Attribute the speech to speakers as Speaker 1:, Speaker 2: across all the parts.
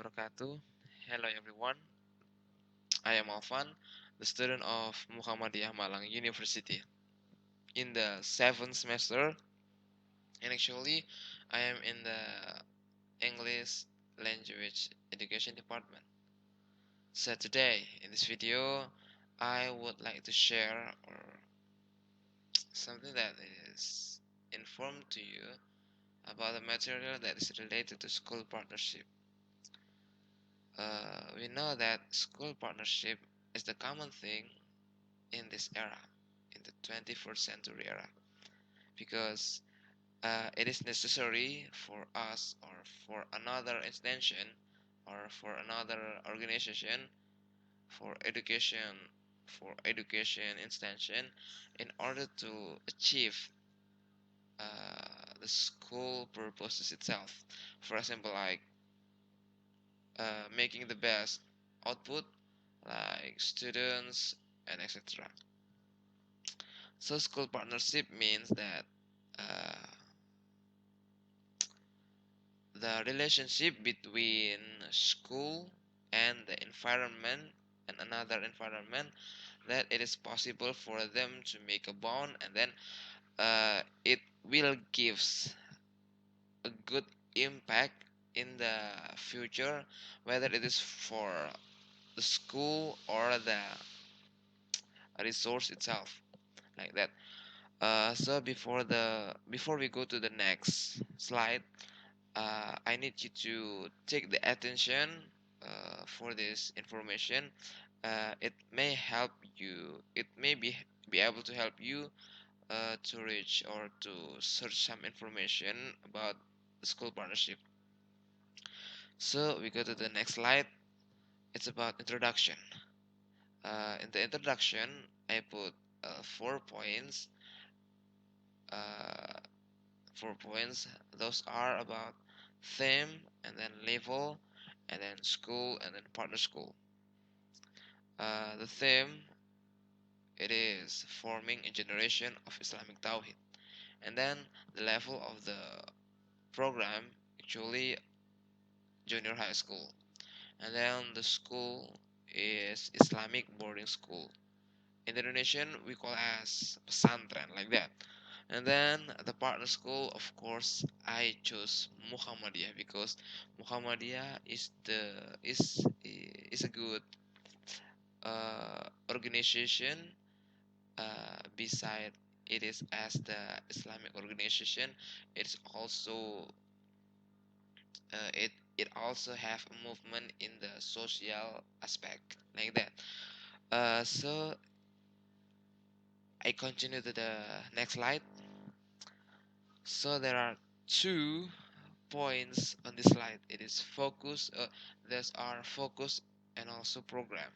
Speaker 1: wabarakatuh. Hello everyone. I am Alfan, the student of Muhammadiyah Malang University in the 7th semester, and actually I am in the English language education department. So today in this video I would like to share something that is informed to you about the material that is related to school partnership. We know that school partnership is the common thing in this era, in the 21st century era, because it is necessary for us or for another extension or for another organization for education extension in order to achieve the school purposes itself. For example, like making the best output, like students and etc. So school partnership means that uh, the relationship between school and the environment and another environment, that it is possible for them to make a bond, and then it will gives a good impact in the future, whether it is for the school or the resource itself, like that. So before we go to the next slide, I need you to take the attention for this information. It may help you. It may be able to help you to reach or to search some information about the school partnership. So we go to the next slide. It's about introduction. In the introduction, I put 4 points. Uh, 4 points. Those are about theme, and then level, and then school, and then partner school. The theme, it is forming a generation of Islamic Tawhid, and then the level of the program, actually junior high school, and then the school is Islamic boarding school. In the Indonesian we call as pesantren, like that. And then the partner school, of course, I chose Muhammadiyah because Muhammadiyah is a good organization. Beside it is as the Islamic organization, it's also it also have a movement in the social aspect, like that. So I continue to the next slide. So there are 2 points on this slide. It is focus. There's our focus and also program.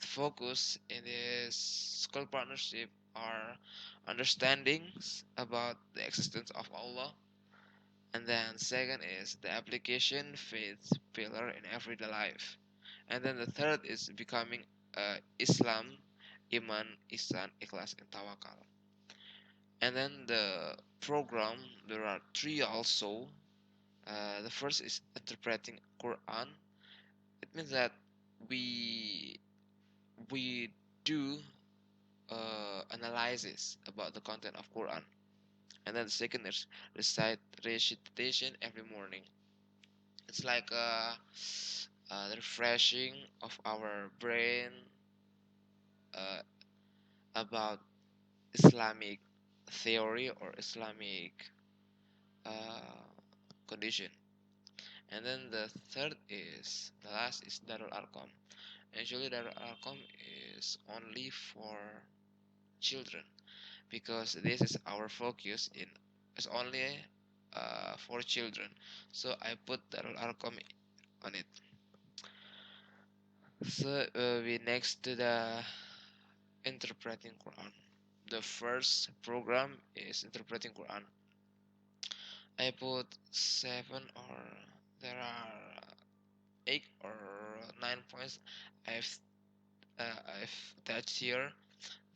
Speaker 1: The focus in this school partnership are understandings about the existence of Allah, and then second is the application faith pillar in everyday life, and then the third is becoming Islam, iman, ihsan, ikhlas, and tawakal. And then the program, there are three also. The first is interpreting Quran. It means that we we do analysis about the content of Quran. And then the second is recitation every morning. It's like the refreshing of our brain uh, about Islamic theory or Islamic uh, condition. And then the last is Darul Arqam. Actually, Darul Arqam is only for children, because this is our focus in is only for children. So I put Darul Arqam on it. So we next to the interpreting Quran. The first program is interpreting Quran. I put 7, or there are 8 or 9 points I've I've touched here.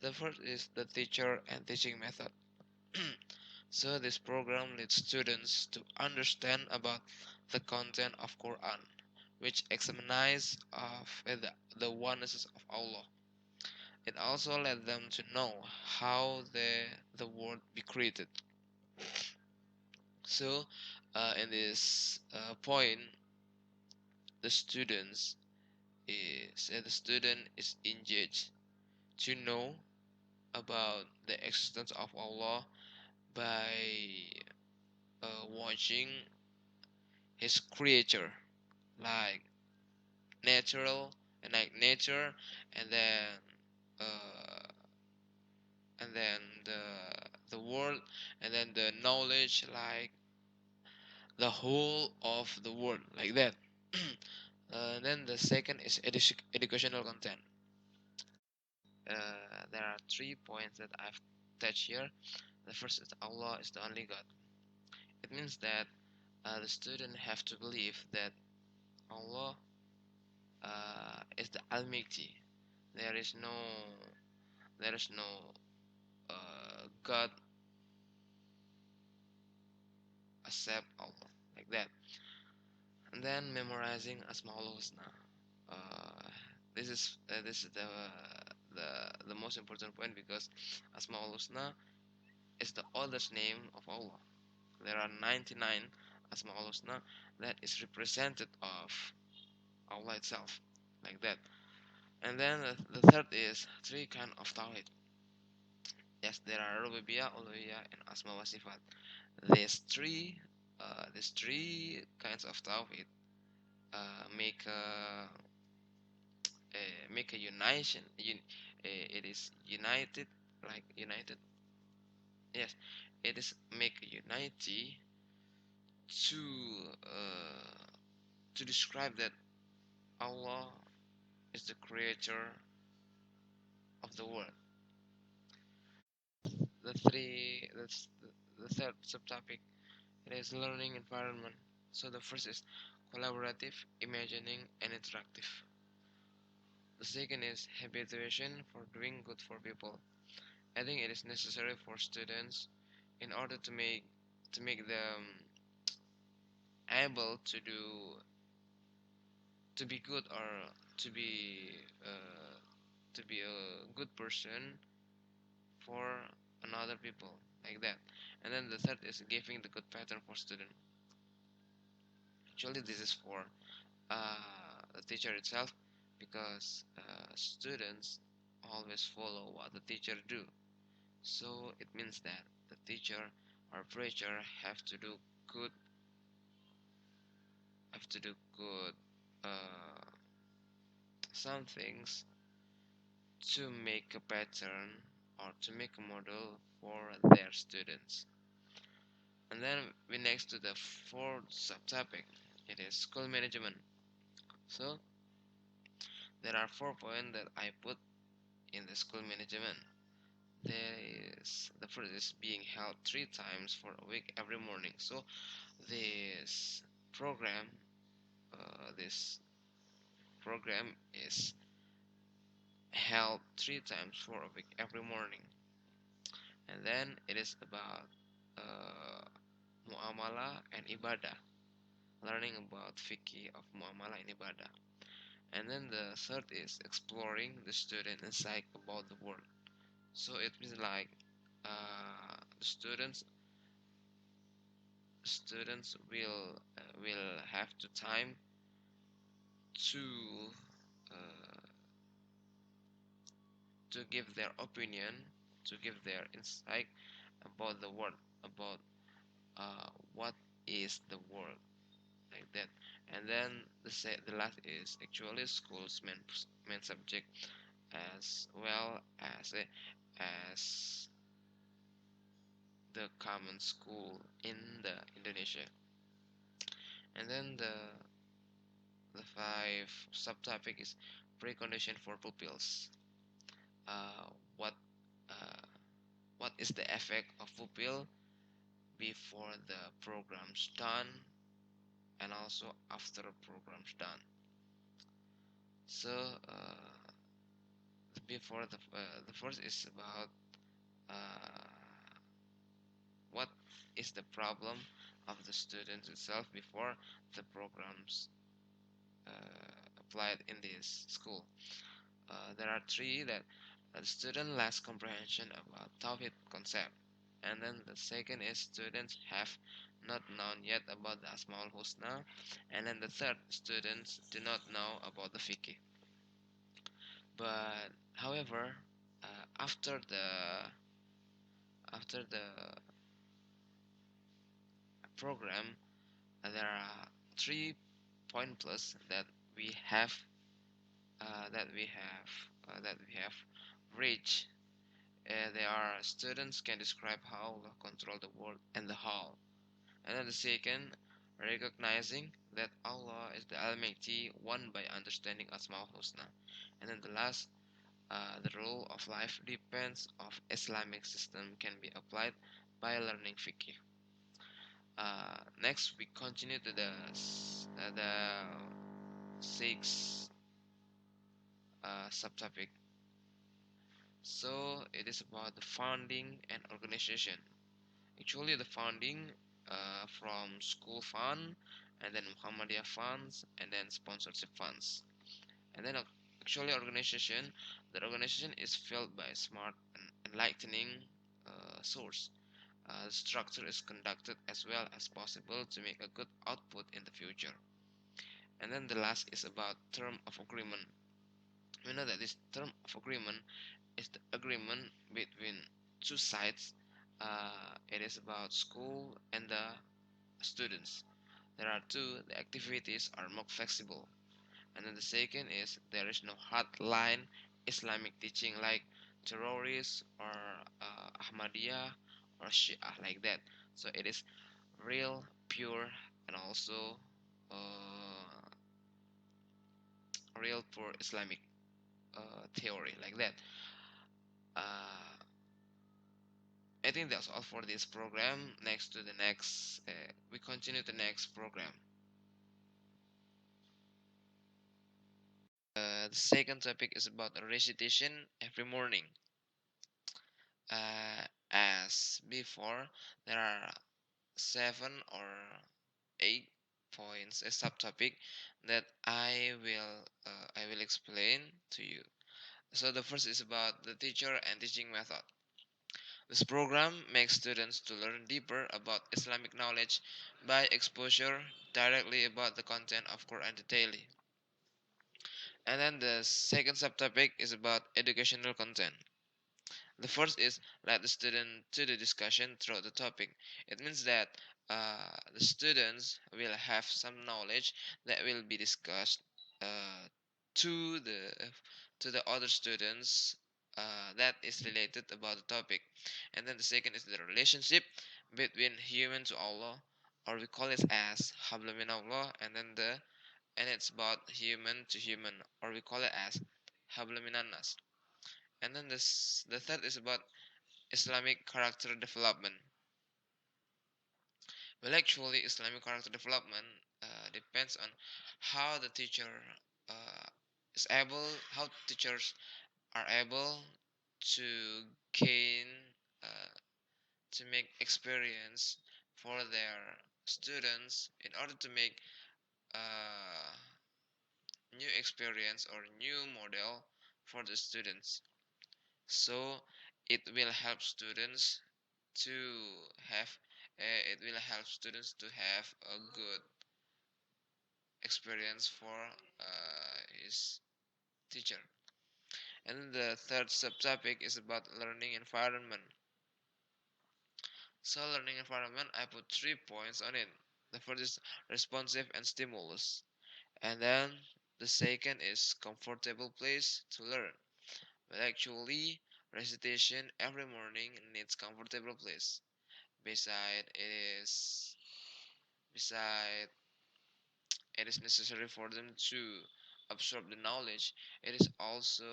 Speaker 1: The first is the teacher and teaching method. So this program leads students to understand about the content of Quran, which examines of the oneness of Allah. It also led them to know how the world be created. So, in this point, the the student is engaged to know about the existence of Allah by watching His creature, like natural and like nature, and then uh, the world, and then the knowledge, like the whole of the world, like that. Then the second is educational content. There are 3 points that I've touched here. The first is Allah is the only God. It means that the student have to believe that Allah is the Almighty. There is no God except Allah, like that. And then memorizing Asmaul Husna. Uh, this is the most important point, because Asmaul Husna is the oldest name of Allah. There are 99 Asmaul Husna that is represented of Allah itself, like that. And then the third is three kind of Tawhid. Yes, there are Rububiyah, Uluhiyah, and Asma wa Sifat. These three kinds of Tawhid make make a unition. It is united, like united. Yes, it is make a unity to uh, to describe that Allah is the creator of the world. The third subtopic, it is learning environment. So the first is collaborative, imagining, and interactive. The second is habituation for doing good for people. I think it is necessary for students in order to make them able to be good, or to be uh, to be a good person for another people, like that. And then the third is giving the good pattern for student. Actually, this is for the teacher itself, because students always follow what the teacher do. So it means that the teacher or preacher good have to do good some things to make a pattern or to make a model for their students. And then we next to the fourth subtopic. It is school management. So there are 4 points that I put in the school management. There is the first is being held 3 times for a week every morning. So this program, this program is held 3 times for a week every morning. And then it is about uh, muamalah and ibadah, learning about fikih of muamalah and ibadah. And then the third is exploring the student insight about the world. So it means like the students will have the time to uh, to give their opinion, to give their insight about the world, about what is the world, like that. And then the last is actually school's main subject, as well as the common school in the Indonesia. And then the five subtopic is precondition for pupils. Uh, what uh, what is the effect of pupil before the program's done, and also after the program's done. So before the first is about uh, what is the problem of the student itself before the programs applied in this school. There are three that the student lacks comprehension about Tawhid concept, and then the second is students have not known yet about the Asmaul Husna, and then the third, students do not know about the fiqh. But however, after the program, there are 3 point plus we have that we have reached. They are students can describe how Allah control the world and the how. And then the second, recognizing that Allah is the Almighty One by understanding Asmaul Husna. And then the last, the rule of life depends of Islamic system can be applied by learning fiqh. Next, we continue to the sixth subtopic. So it is about the funding and organization. Actually, the funding from school fund, and then Muhammadiyah funds, and then sponsorship funds, and then actually organization. The organization is filled by smart and enlightening source. The structure is conducted as well as possible to make a good output in the future. And then the last is about term of agreement. We know that this term of agreement is the agreement between two sides. It is about school and the students. There are two, the activities are more flexible. And then the second is there is no hard line Islamic teaching like terrorists or Ahmadiyya or Shia like that. So it is real, pure, and also real pure Islamic theory like that. Uh, I think that's all for this program. Next to the next, we continue the next program. The second topic is about recitation every morning. As before, there are 7 or 8 points, a subtopic that I will explain to you. So the first is about the teacher and teaching method. This program makes students to learn deeper about Islamic knowledge by exposure directly about the content of Quran daily. And then the second subtopic is about educational content. The first is let the student to the discussion throughout the topic. It means that the students will have some knowledge that will be discussed uh, to the to the other students that is related about the topic. And then the second is the relationship between human to Allah, or we call it as habla min Allah, and it's about human to human, or we call it as habla minan nas. And then the third is about Islamic character development. Well, actually, Islamic character development depends on how the teacher uh, how teachers are able to gain, uh, to make experience for their students in order to make uh, new experience or new model for the students. So it will help students to have it will help students to have a good experience for his teacher. And the third subtopic is about learning environment. So learning environment, I put 3 points on it. The first is responsive and stimulus, and then the second is comfortable place to learn. But actually, recitation every morning needs comfortable place. Beside it is beside it is necessary for them to absorb the knowledge. It is also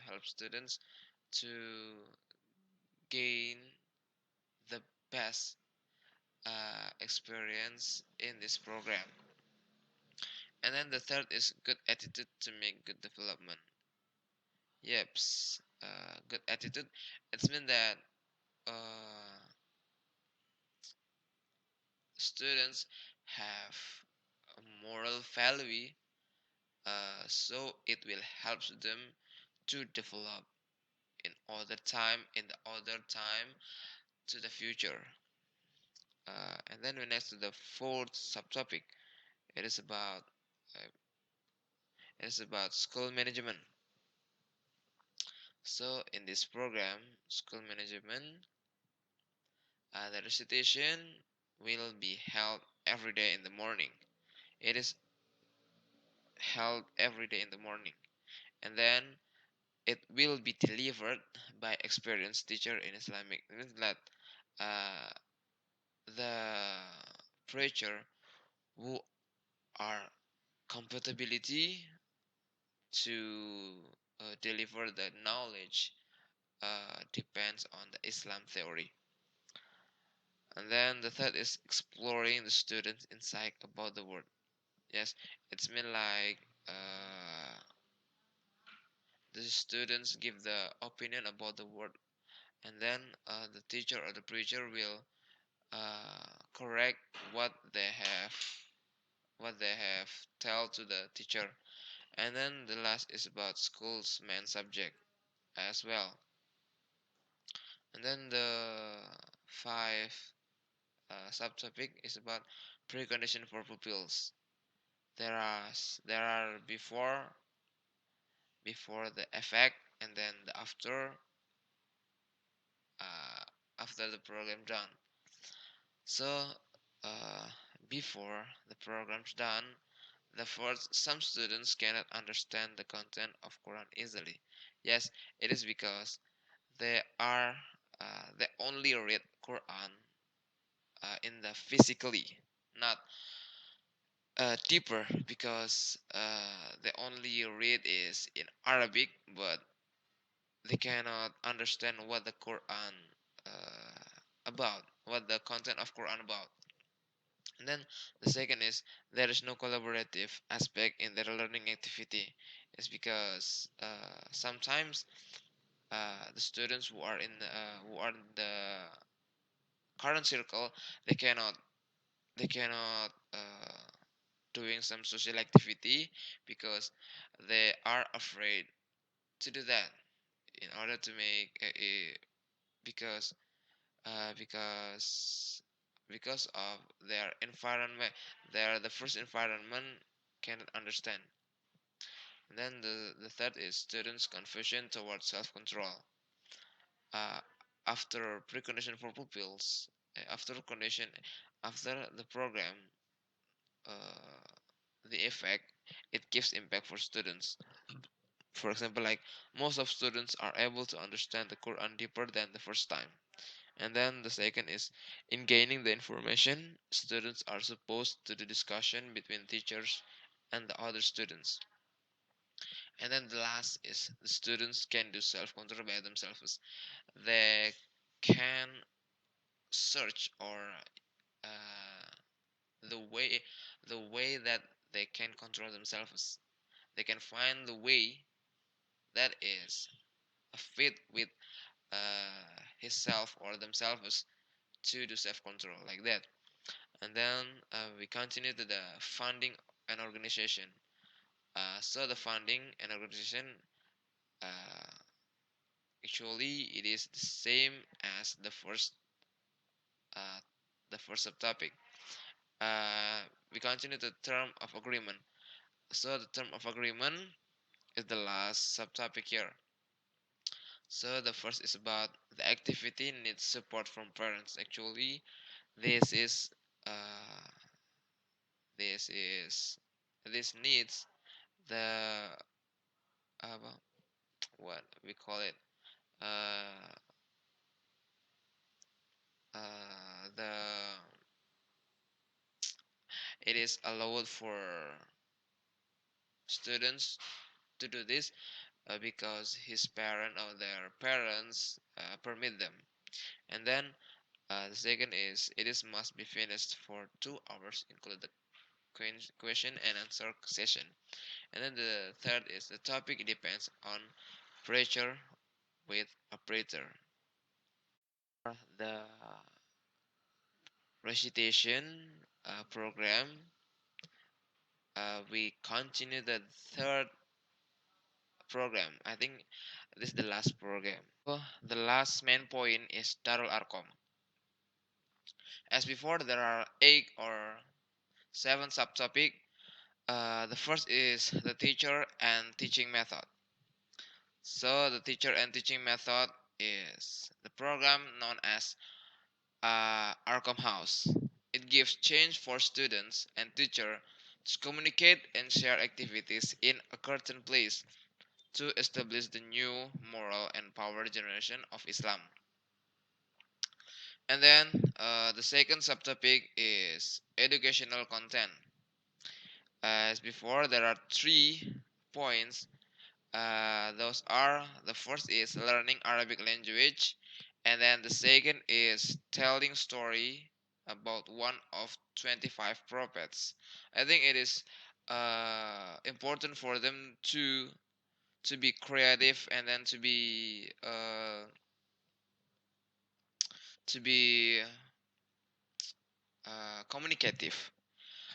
Speaker 1: help students to gain the best experience in this program. And then the third is good attitude to make good development. Yeps, good attitude. It's mean that students have a moral value so it will help them to develop in the other time to the future. And then we next to the fourth subtopic. It is about uh, school management. So in this program, school management, the recitation will be held every day in the morning. It is held every day in the morning, and then it will be delivered by experienced teacher in Islamic. It means that uh, the preacher who are compatibility to deliver the knowledge depends on the Islam theory. And then the third is exploring the student's insight about the word. Yes, it's mean like the students give the opinion about the word, and then the teacher or the preacher will correct what they have tell to the teacher. And then the last is about school's main subject as well. And then the five subtopic is about precondition for pupils. There are before the effect, and then the uh, after the program done. So uh, before the program's done, the first, some students cannot understand the content of Quran easily. Yes, it is because they only read Quran in the physically, not deeper, because they only read is in Arabic, but they cannot understand what the Quran about, what the content of Quran about. And then the second is there is no collaborative aspect in their learning activity. It's because sometimes the students who are in the current circle, they cannot doing some social activity because they are afraid to do that in order to make because uh, because because of their environment. They are the first environment cannot understand. And then the third is students confusion towards self-control. uh, After precondition for pupils, after condition, after the program, uh, the effect, it gives impact for students. For example, like most of students are able to understand the Quran deeper than the first time. And then the second is in gaining the information, students are supposed to do discussion between teachers and the other students. And then the last is the students can do self-control by themselves. They can search or uh, the way that they can control themselves. They can find the way that is a fit with himself or themselves to do self-control like that. And then we continue to the funding and organization. So the funding and organization, uh, actually it is the same as uh, the first subtopic. We continue the term of agreement. So the term of agreement is the last subtopic here. So the first is about the activity needs support from parents. Actually, this is uh, this is this needs the what we call it, uh, the it is allowed for students to do this because his parent or their parents permit them. And then the second is it is must be finished for 2 hours, include the question and answer session. And then the third is the topic depends on pressure with operator. The recitation program we continue the third program. I think this is the last program. So the last main point is Darul Arkom. As before, there are 8 or 7 subtopic. The first is the teacher and teaching method. So the teacher and teaching method is the program known as Arkham House. It gives change for students and teacher to communicate and share activities in a certain place to establish the new moral and power generation of Islam. And then the second subtopic is educational content. As before, there are 3 points. Those are, the first is learning Arabic language, and then the second is telling story about one of 25 prophets. I think it is important for them to be creative and then to be communicative.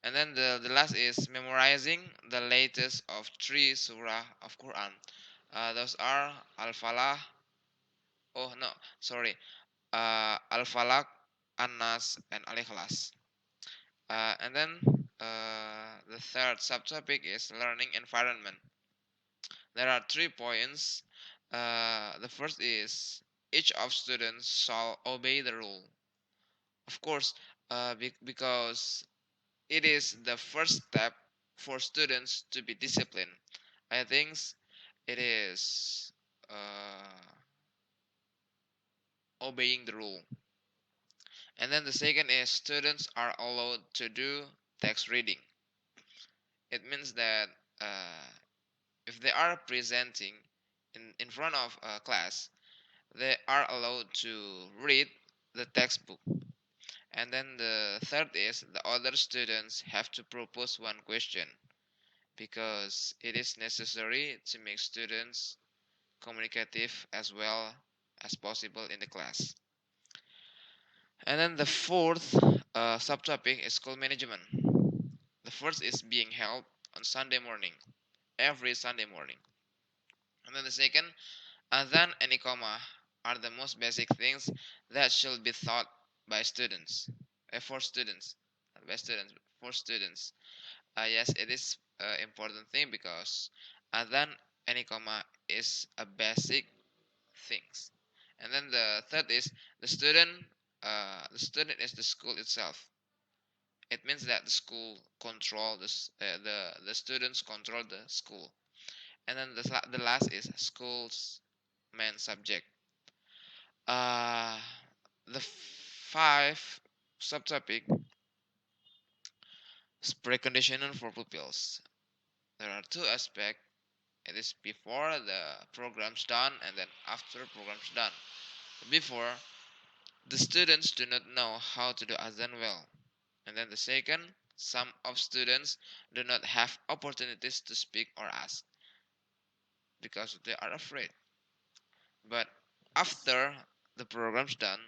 Speaker 1: And then the last is memorizing the latest of 3 surah of Quran. Those are Al-Falah. Oh no, sorry. Al-Falaq, An-Nas, and Al-Ikhlas. And then the third subtopic is learning environment. There are 3 points. The first is each of students shall obey the rule. Of course, because it is the first step for students to be disciplined. I think it is obeying the rule. And then the second is students are allowed to do text reading. It means that if they are presenting in front of a class, they are allowed to read the textbook. And then the third is the other students have to propose one question, because it is necessary to make students communicative as well as possible in the class. And then the fourth subtopic is school management. The first is being held on Sunday morning, every Sunday morning. And then the second, adhan and iqamah are the most basic things that should be taught by students, for students, not by students, for students. Yes, it is important thing because adhan and iqamah is a basic things. And then the third is the student. The student is the school itself. It means that the school control this, the students control the school. And then the last is school's main subject. Uh, the 5 subtopic is preconditioning for pupils. There are 2 aspects. It is before the program's done and then after program's done. Before, the students do not know how to do Azan well. And then the second, some of students do not have opportunities to speak or ask because they are afraid. But after the program's done,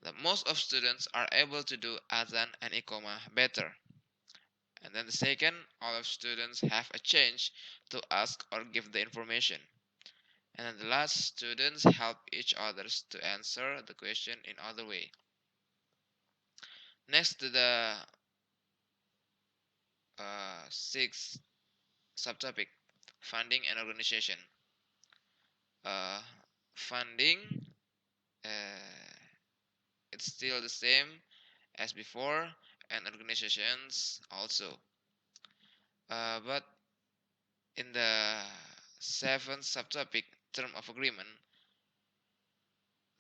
Speaker 1: the most of students are able to do Azan and Iqamah better. And then the second, all of students have a chance to ask or give the information. And then the last, students help each others to answer the question in other way. Next to the sixth subtopic, funding and organization. uh, Funding, uh, it's still the same as before, and organizations also, but in the seventh subtopic, term of agreement,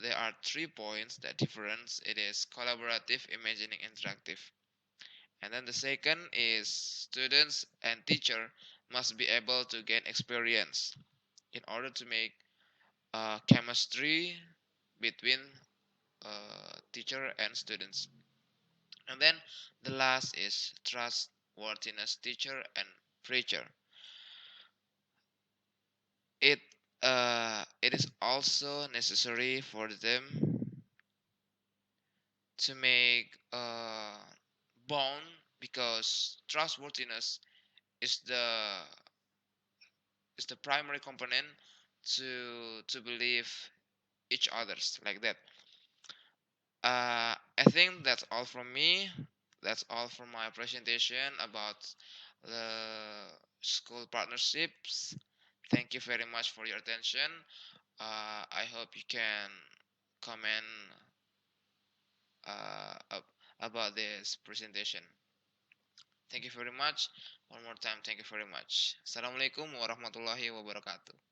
Speaker 1: there are 3 points that difference. It is collaborative, imagining, interactive. And then the second is students and teacher must be able to gain experience in order to make chemistry between teacher and students. And then the last is trustworthiness, teacher and preacher. It it is also necessary for them to make a bond because trustworthiness is the primary component to believe each others like that. I think that's all from me. That's all from my presentation about the school partnerships. Thank you very much for your attention. I hope you can comment about this presentation. Thank you very much. One more time, thank you very much. Assalamualaikum warahmatullahi wabarakatuh.